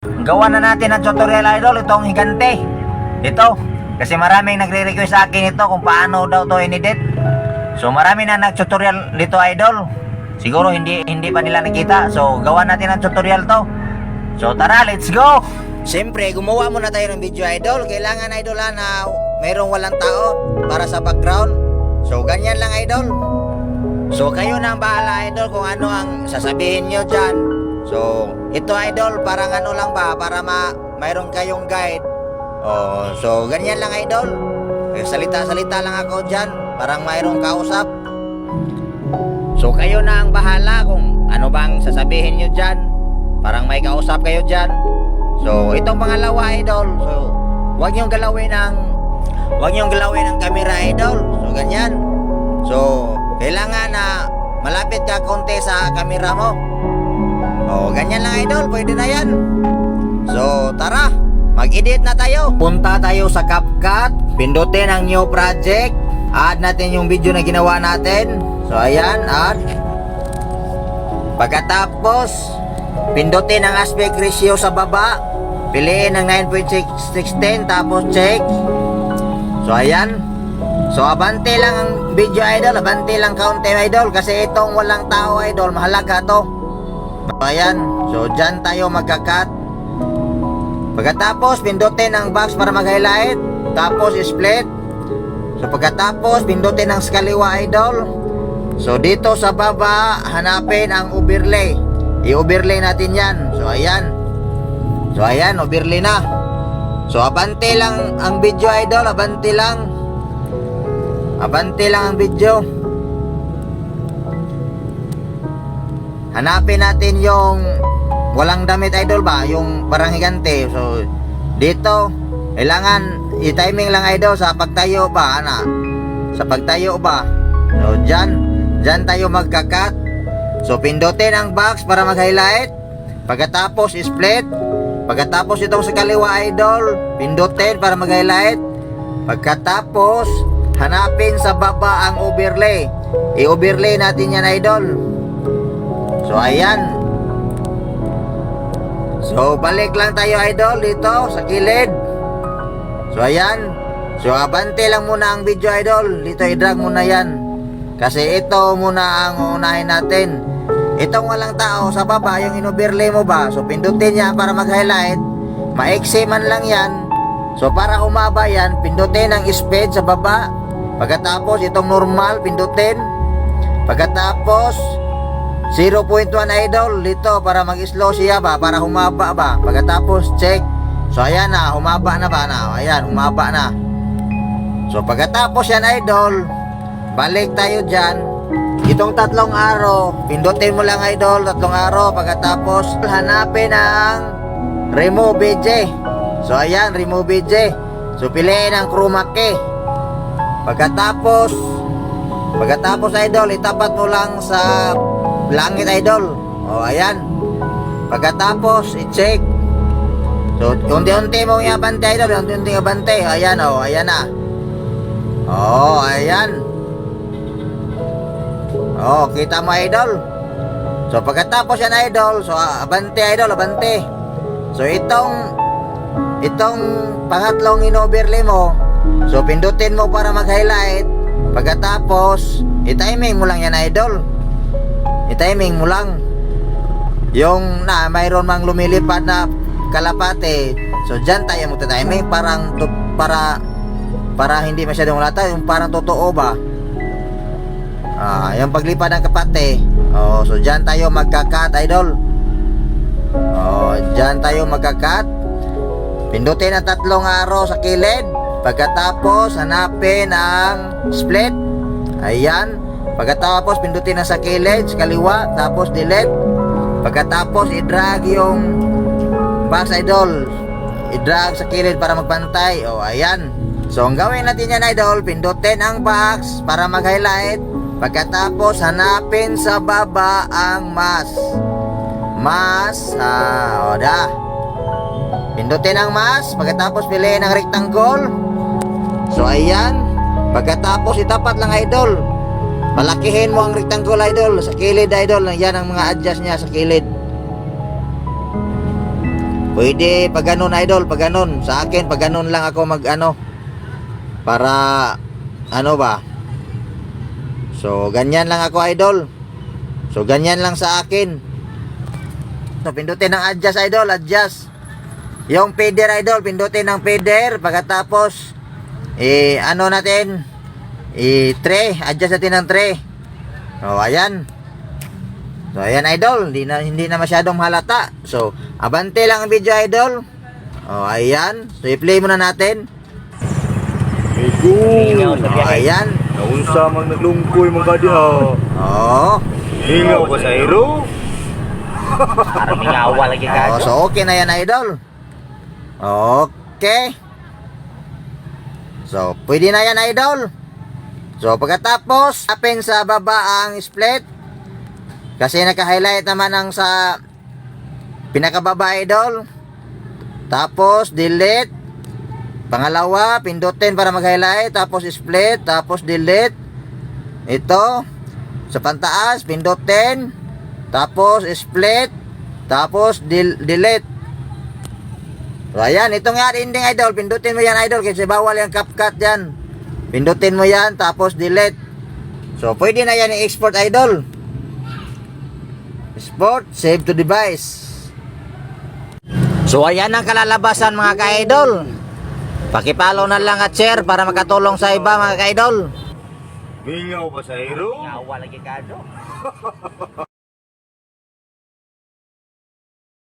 Gawa na natin ang tutorial idol, itong higante. Ito, kasi maraming nagre-request sa akin ito kung paano daw to inedit. So marami na nag-tutorial dito idol. Siguro hindi pa nila nakita. So gawa natin ang tutorial to. So tara, let's go. Siyempre, gumawa muna tayo ng video idol. Kailangan idol na mayroong walang tao para sa background. So ganyan lang idol. So kayo na ang bahala idol kung ano ang sasabihin nyo dyan. So ito idol, parang ano lang ba, para mayroong kayong guide. Oh, so ganyan lang idol. Salita-salita lang ako dyan, parang mayroong kausap. So kayo na ang bahala kung ano bang sasabihin nyo dyan. Parang may kausap kayo dyan. So itong pangalawa idol, so huwag nyong galawin ang camera idol. So ganyan. So kailangan na malapit ka konti sa camera mo. O ganyan lang idol, pwede na yan. So tara, mag-edit na tayo. Punta tayo sa CapCut, pindutin ang new project, add natin yung video na ginawa natin. So ayan, add. Pagkatapos pindutin ang aspect ratio sa baba, piliin ang 9.616 tapos check. So ayan. So abante lang ang video idol, abante lang kaunti idol, kasi itong walang tao idol, mahalaga to. So ayan, so dyan tayo magka-cut. Pagkatapos pindutin ang box para mag-highlight, tapos split. So pagkatapos pindutin ang kaliwa idol. So dito sa baba hanapin ang overlay, i-overlay natin yan. So ayan, overlay na. So abante lang ang video idol, abante lang ang video. Hanapin natin yung walang damit idol ba, yung parang higante. So dito kailangan i-timing lang idol sa pagtayo ba, sa pagtayo ba. So dyan tayo magka-cut. So pindutin ang box para mag-highlight, pagkatapos split. Pagkatapos itong sa kaliwa idol, pindutin para mag-highlight. Pagkatapos hanapin sa baba ang overlay, i-overlay natin yan idol. So ayan. So balik lang tayo idol dito sa kilid. So ayan. So abante lang muna ang video idol. Dito i-drag muna yan, kasi ito muna ang unahin natin. Itong walang tao sa baba, yung in-overlay mo ba, so pindutin yan para mag-highlight. Maiksi man lang yan. So para humaba yan, pindutin ang speed sa baba. Pagkatapos itong normal pindutin. Pagkatapos 0.1 idol dito para mag-slow siya ba, para humaba ba. Pagkatapos check. So ayan na, humaba na ba na. Ayan, humaba na. So pagkatapos yan idol, balik tayo dyan. Itong tatlong arrow, pindutin mo lang idol, tatlong arrow. Pagkatapos hanapin ang remove BJ. So ayan, remove BJ. So piliin ang chroma key. Pagkatapos idol, itapat mo lang sa langit idol. O ayan. Pagkatapos i-check. So unti-unti mong i-abante idol, unti-unti i-abante. Ayan o, ayan na. O ayan. O kita mo idol. So pagkatapos yan idol, so abante idol, abante. So itong pangatlong in-overlay mo, so pindutin mo para mag-highlight. Pagkatapos i-timing mo lang yan idol. I-timing mo lang yung mayroon mang lumilipad na kalapate. So dyan tayo magta-timing, para hindi masyadong lata, yung parang totoo ba, yung paglipad ng kapate. So dyan tayo magka-cut idol. Dyan tayo magka-cut. Pindutin ang tatlong arrow sa kilid. Pagkatapos hanapin ang split. Ayan. Pagkatapos pindutin ang sa kilid, sa kaliwa, tapos delete. Pagkatapos i-drag yung box idol, i-drag sa kilid para magpantay. Ayan. So ang gawin natin yan idol, pindutin ang box para mag-highlight. Pagkatapos hanapin sa baba ang mask. Pindutin ang mask. Pagkatapos piliin ang rectangle. So ayan. Pagkatapos itapat lang idol. Palakihin mo ang rectangle idol sa kilid idol. Yan ang mga adjust niya sa kilid. Pwede pag ganun idol, pag ganun. Sa akin, pag ganun lang ako mag ano. Para, ano ba? So, ganyan lang ako idol. So, ganyan lang sa akin. So, pindutin ng adjust idol, adjust. Yung feeder idol, pindutin ng feeder. Pagkatapos, ano natin? Tray, adjust natin ng tray. So, ayan. So, ayan idol, hindi na masyadong halata. So, abante lang ang video idol. Oh, ayan. So, i-play muna natin. Ego. Oh, ayan. Naunsa mang naglungkoy mga diha. Oh. Hingaw ba sa iro? Parang mingawa lagi Oh, ka. so okay na yan idol. Okay. So, pwede na yan idol. So, pagkatapos, tapin sa baba ang split. Kasi naka-highlight naman ang sa pinakababa idol. Tapos delete. Pangalawa, pindutin para mag-highlight. Tapos split. Tapos delete. Ito. Sa pantaas, pindutin. Tapos split. Tapos delete. So ayan, ito nga ending idol. Pindutin mo yan idol kasi bawal yung CapCut yan. Pindutin mo yan. Tapos delete. So pwede na yan i-export idol. Export, save to device. So ayan ang kalalabasan mga ka-idol. Pakipalo na lang at share para makatulong sa iba mga ka-idol. Hingaw ba sa iro? Mingawa lagi ka.